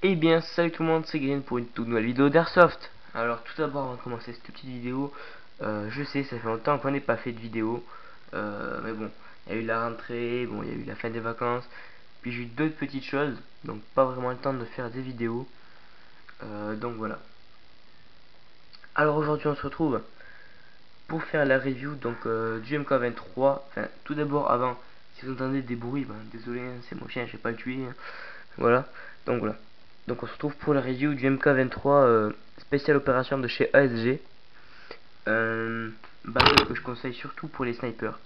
Eh bien, salut tout le monde, c'est Green pour une toute nouvelle vidéo d'Airsoft. Alors, tout d'abord, avant de commencer cette petite vidéo, je sais, ça fait longtemps qu'on n'ait pas fait de vidéo, mais bon, il y a eu la rentrée, bon, il y a eu la fin des vacances, puis j'ai eu d'autres petites choses, donc pas vraiment le temps de faire des vidéos, donc voilà. Alors aujourd'hui, on se retrouve pour faire la review du MK23. Enfin, tout d'abord, avant, si vous entendez des bruits, ben, désolé, hein, c'est mon chien, je vais pas le tuer, hein. Voilà, donc voilà. Donc on se retrouve pour la review du MK23 spécial opération de chez ASG. Un bateau que je conseille surtout pour les snipers.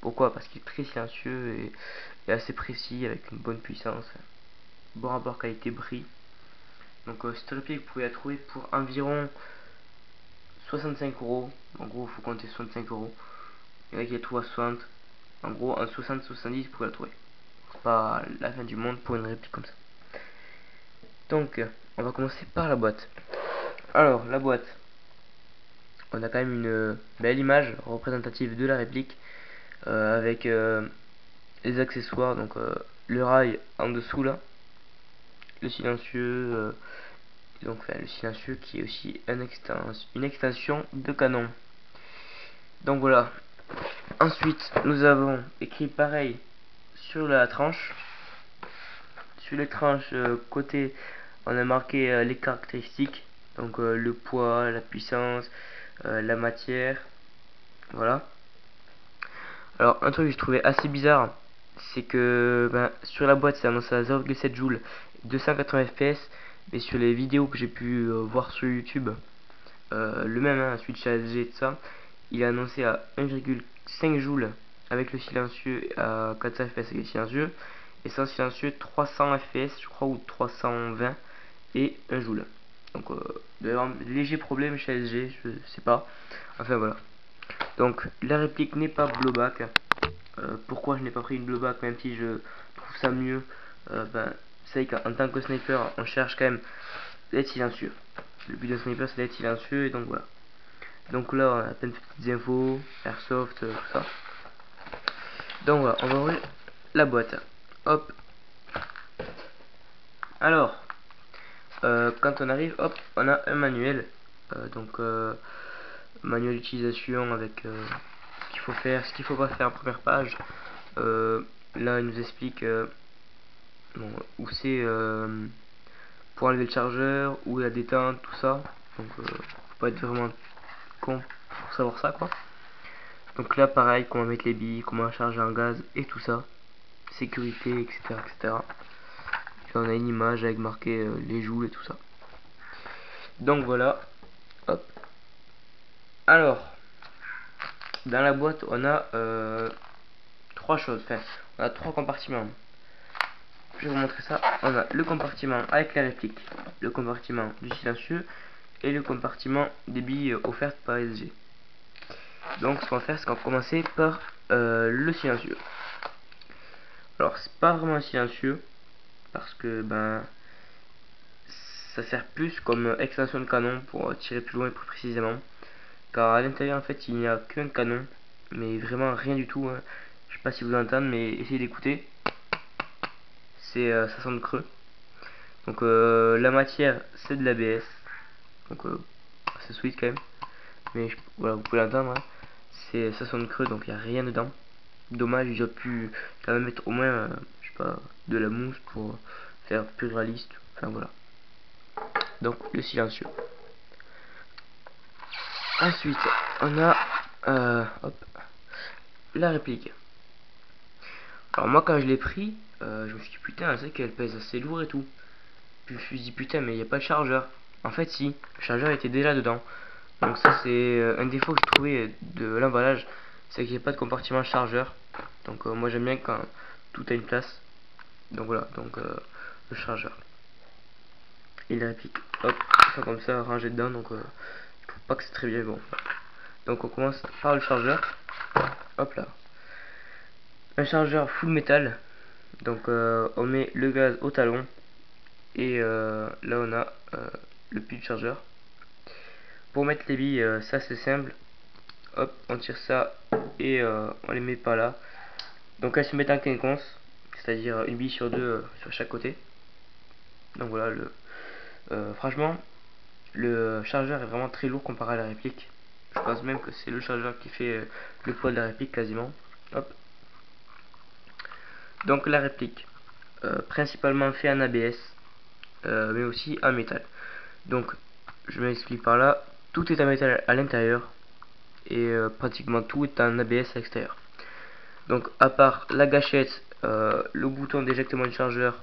Pourquoi? Parce qu'il est très silencieux et assez précis avec une bonne puissance. Bon rapport qualité-prix. Donc cette réplique, vous pouvez la trouver pour environ 65 euros. En gros, il faut compter 65 euros. Il y en a qui la trouvent à 60. En gros, en 60-70, vous pouvez la trouver. C'est pas la fin du monde pour une réplique comme ça. Donc, on va commencer par la boîte. Alors, la boîte, on a quand même une belle image représentative de la réplique avec les accessoires, donc le rail en dessous là, le silencieux, donc enfin, le silencieux qui est aussi une extension de canon. Donc voilà. Ensuite, nous avons écrit pareil sur la tranche. Sur les tranches côté, on a marqué les caractéristiques, donc le poids, la puissance, la matière, voilà. Alors un truc que j'ai trouvé assez bizarre, c'est que sur la boîte c'est annoncé à 0,7 joules, 280 fps, mais sur les vidéos que j'ai pu voir sur YouTube, le même, hein, Switch ASG et tout ça, il est annoncé à 1,5 joules avec le silencieux, à 400 fps avec le silencieux, et sans silencieux 300 fps je crois, ou 320 et 1 joule. Donc d'ailleurs léger problème chez ASG, je sais pas, enfin voilà. Donc la réplique n'est pas blowback. Pourquoi je n'ai pas pris une blowback, même si je trouve ça mieux? C'est qu'en tant que sniper on cherche quand même d'être silencieux. Le but d'un sniper c'est d'être silencieux, et donc voilà. Donc là on a plein de petites infos, airsoft, tout ça. Donc voilà, on va ouvrir la boîte. Hop. Alors, quand on arrive, hop, on a un manuel. Manuel d'utilisation avec ce qu'il faut faire, ce qu'il faut pas faire en première page. Là, il nous explique bon, où c'est pour enlever le chargeur, où est la détente, tout ça. Donc, faut pas être vraiment con pour savoir ça, quoi. Donc là, pareil, comment mettre les billes, comment charger en gaz et tout ça. Sécurité, etc., etc. Puis on a une image avec marqué les joules et tout ça. Donc voilà. Hop. Alors, dans la boîte, on a trois choses. Enfin, on a trois compartiments. Je vais vous montrer ça. On a le compartiment avec la réplique, le compartiment du silencieux et le compartiment des billes offertes par SG. Donc ce qu'on va faire, c'est qu'on va commencer par le silencieux. Alors c'est pas vraiment un silencieux parce que ça sert plus comme extension de canon pour tirer plus loin et plus précisément. Car à l'intérieur en fait il n'y a qu'un canon, mais vraiment rien du tout, hein. Je sais pas si vous entendez, mais essayez d'écouter. Ça sonne creux. Donc la matière c'est de l'ABS. Donc c'est sweet quand même. Mais voilà, vous pouvez l'entendre, hein. Ça sonne creux, donc il n'y a rien dedans. Dommage, j'aurais pu quand même mettre au moins, je sais pas, de la mousse pour faire plus réaliste. Enfin voilà. Donc le silencieux. Ensuite, on a hop, la réplique. Alors moi quand je l'ai pris, je me suis dit putain, c'est qu'elle pèse assez lourd et tout. Puis je me suis dit putain, mais il n'y a pas de chargeur. En fait si, le chargeur était déjà dedans. Donc ça c'est un défaut que j'ai trouvé de l'emballage, c'est qu'il n'y a pas de compartiment chargeur. Donc moi j'aime bien quand tout a une place. Donc voilà, donc le chargeur. Et la réplique, hop, ça comme ça rangé dedans, donc je trouve pas que c'est très bien bon. Donc on commence par le chargeur. Hop là. Un chargeur full métal. Donc on met le gaz au talon. Et là on a le puits de chargeur. Pour mettre les billes, ça c'est simple. Hop, on tire ça et on les met par là. Donc elles se mettent en quinconce, c'est-à-dire une bille sur deux sur chaque côté. Donc voilà, franchement, le chargeur est vraiment très lourd comparé à la réplique. Je pense même que c'est le chargeur qui fait le poids de la réplique quasiment. Hop. Donc la réplique, principalement fait en ABS, mais aussi en métal. Donc je m'explique par là, tout est en métal à l'intérieur et pratiquement tout est en ABS à l'extérieur. Donc à part la gâchette, le bouton d'éjectement du chargeur,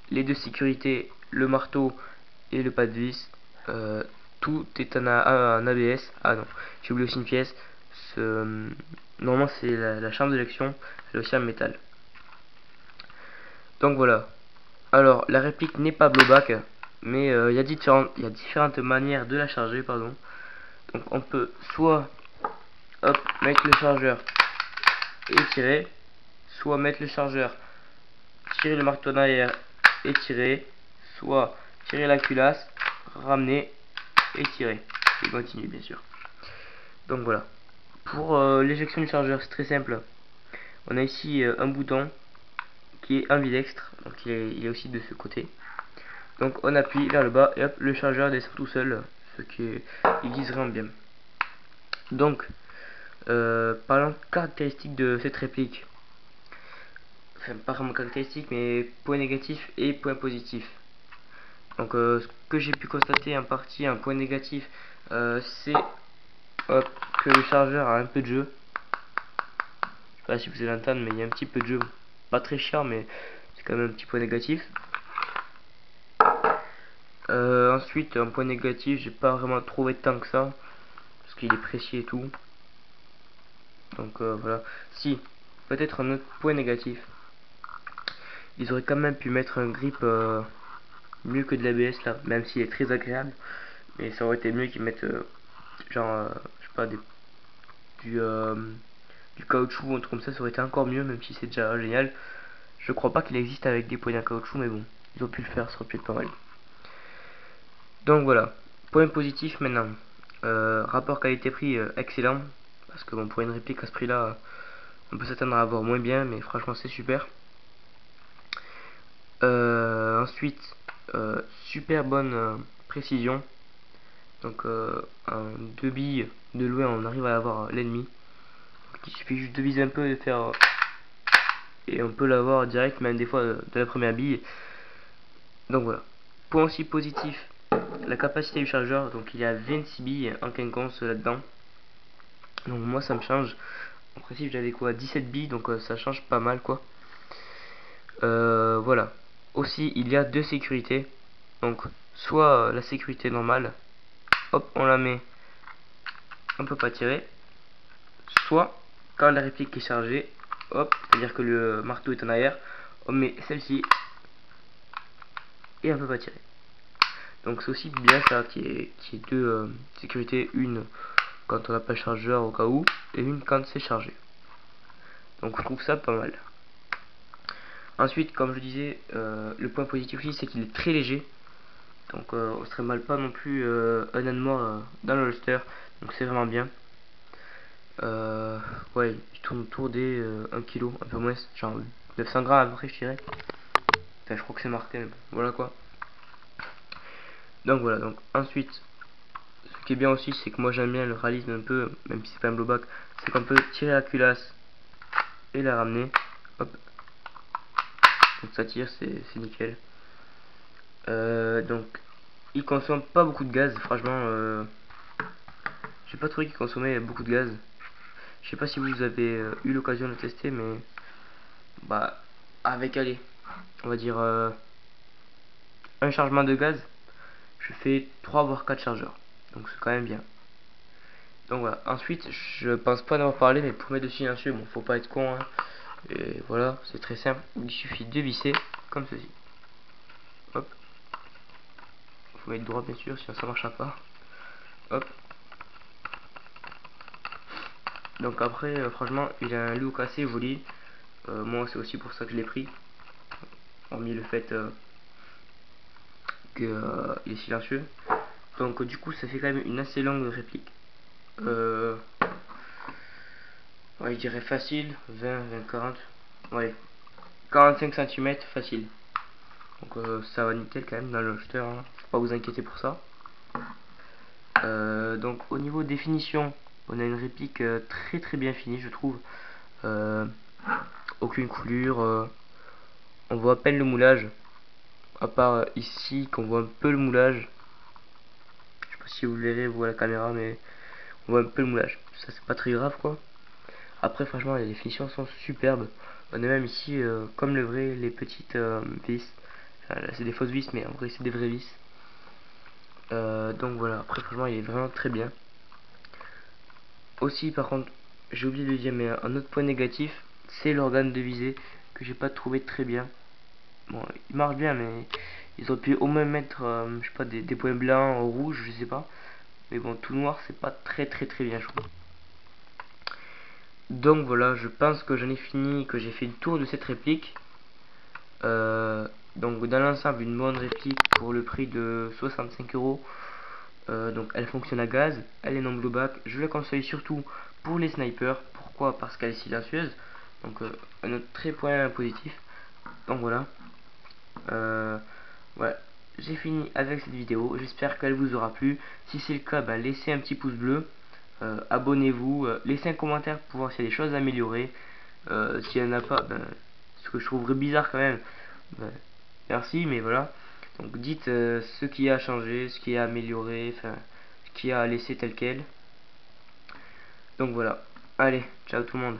les deux sécurités, le marteau et le pas de vis, tout est en ABS. Ah non, j'ai oublié aussi une pièce. Normalement c'est la chambre d'éjection, elle est aussi en métal. Donc voilà. Alors la réplique n'est pas blowback, mais il y a différentes manières de la charger, pardon. Donc on peut soit mettre le chargeur et tirer, soit mettre le chargeur, tirer le marteau derrière et tirer, soit tirer la culasse, ramener et tirer. Et continuer bien sûr. Donc voilà. Pour l'éjection du chargeur, c'est très simple. On a ici un bouton qui est ambidextre, donc il est aussi de ce côté. Donc on appuie vers le bas et hop, le chargeur descend tout seul, ce qui utilise vraiment bien. Donc, parlons caractéristiques de cette réplique. Enfin, pas vraiment caractéristiques, mais points négatifs et points positifs. Donc, ce que j'ai pu constater en partie, un point négatif, c'est que le chargeur a un peu de jeu. Je sais pas si vous allez l'entendre, mais il y a un petit peu de jeu. Pas très cher, mais c'est quand même un petit point négatif. Ensuite, un point négatif, j'ai pas vraiment trouvé tant que ça, parce qu'il est précis et tout. Donc voilà. Si, peut-être un autre point négatif. Ils auraient quand même pu mettre un grip mieux que de l'ABS là, même s'il est très agréable. Mais ça aurait été mieux qu'ils mettent je sais pas, du, euh, du caoutchouc ou un truc comme ça aurait été encore mieux, même si c'est déjà génial. Je crois pas qu'il existe avec des poignées en caoutchouc, mais bon, ils ont pu le faire, ça aurait pu être pas mal. Donc voilà, point positif maintenant. Rapport qualité-prix excellent, parce que bon, pour une réplique à ce prix là, on peut s'attendre à avoir moins bien, mais franchement c'est super. Ensuite, super bonne précision. Donc en 2 billes de loin on arrive à avoir l'ennemi. Il suffit juste de viser un peu et de faire et on peut l'avoir direct, même des fois de la première bille. Donc voilà. Point aussi positif, la capacité du chargeur. Donc il y a 26 billes en quinconce là-dedans. Donc moi ça me change. En principe j'avais quoi, 17 billes, donc ça change pas mal quoi. Voilà. Aussi il y a deux sécurités. Donc soit la sécurité normale, hop on la met, on peut pas tirer. Soit quand la réplique est chargée, hop, c'est à dire que le marteau est en arrière, on met celle-ci et on peut pas tirer. Donc c'est aussi bien ça qui est deux sécurités, une quand on n'a pas le chargeur au cas où et une quand c'est chargé. Donc je trouve ça pas mal. Ensuite, comme je disais, le point positif aussi c'est qu'il est très léger. Donc on serait mal pas non plus un an de mort dans le holster. Donc c'est vraiment bien. Ouais, il tourne autour des 1 kg, un peu moins, genre 900 grammes à peu près, je dirais. Enfin, je crois que c'est marqué, mais bon, voilà quoi. Donc voilà, donc ensuite, ce qui est bien aussi, c'est que moi j'aime bien le réalisme un peu, même si c'est pas un blowback, c'est qu'on peut tirer la culasse et la ramener. Hop. Donc ça tire, c'est nickel. Donc, il consomme pas beaucoup de gaz, franchement. J'ai pas trouvé qu'il consommait beaucoup de gaz. Je sais pas si vous avez eu l'occasion de le tester, mais bah, avec allez, on va dire un chargement de gaz, je fais 3 voire 4 chargeurs. Donc c'est quand même bien. Donc voilà. Ensuite, je pense pas en avoir parlé, mais pour mettre dessus silencieux, bon, faut pas être con. Hein. Et voilà, c'est très simple. Il suffit de visser comme ceci. Hop. Faut mettre droit bien sûr, sinon ça marchera pas. Hop. Donc après, franchement, il a un look assez joli. Moi, c'est aussi pour ça que je l'ai pris. Hormis le fait qu'il est silencieux. Donc du coup, ça fait quand même une assez longue réplique. Ouais, je dirais facile, 20, 20, 40. Ouais, 45 cm facile. Donc Donc ça va nickel quand même dans le jeteur, hein. Faut pas vous inquiéter pour ça. Donc au niveau définition, on a une réplique très bien finie, je trouve. Aucune coulure, on voit à peine le moulage, à part ici qu'on voit un peu le moulage. Je sais pas si vous le verrez vous à la caméra, mais on voit un peu le moulage. Ça c'est pas très grave quoi. Après franchement les finitions sont superbes. On a même ici comme le vrai les petites vis. Enfin, là c'est des fausses vis mais en vrai c'est des vraies vis. Donc voilà, après franchement il est vraiment très bien. Aussi par contre j'ai oublié de le dire mais un autre point négatif c'est l'organe de visée que j'ai pas trouvé très bien. Bon il marche bien mais ils auraient pu au moins mettre je sais pas des points blancs ou rouges, je sais pas. Mais bon tout noir c'est pas très bien je trouve. Donc voilà, je pense que j'en ai fini, que j'ai fait le tour de cette réplique. Donc dans l'ensemble une bonne réplique pour le prix de 65 euros. Donc elle fonctionne à gaz, elle est non blowback. Je la conseille surtout pour les snipers. Pourquoi? Parce qu'elle est silencieuse. Donc un autre très point positif. Donc voilà. Voilà. J'ai fini avec cette vidéo. J'espère qu'elle vous aura plu. Si c'est le cas, bah, laissez un petit pouce bleu. Abonnez-vous. Laissez un commentaire pour voir s'il y a des choses à améliorer. S'il n'y en a pas, ben, ce que je trouverais bizarre quand même. Ben, merci, mais voilà. Donc dites ce qui a changé, ce qui a amélioré, enfin ce qui a laissé tel quel. Donc voilà. Allez, ciao tout le monde.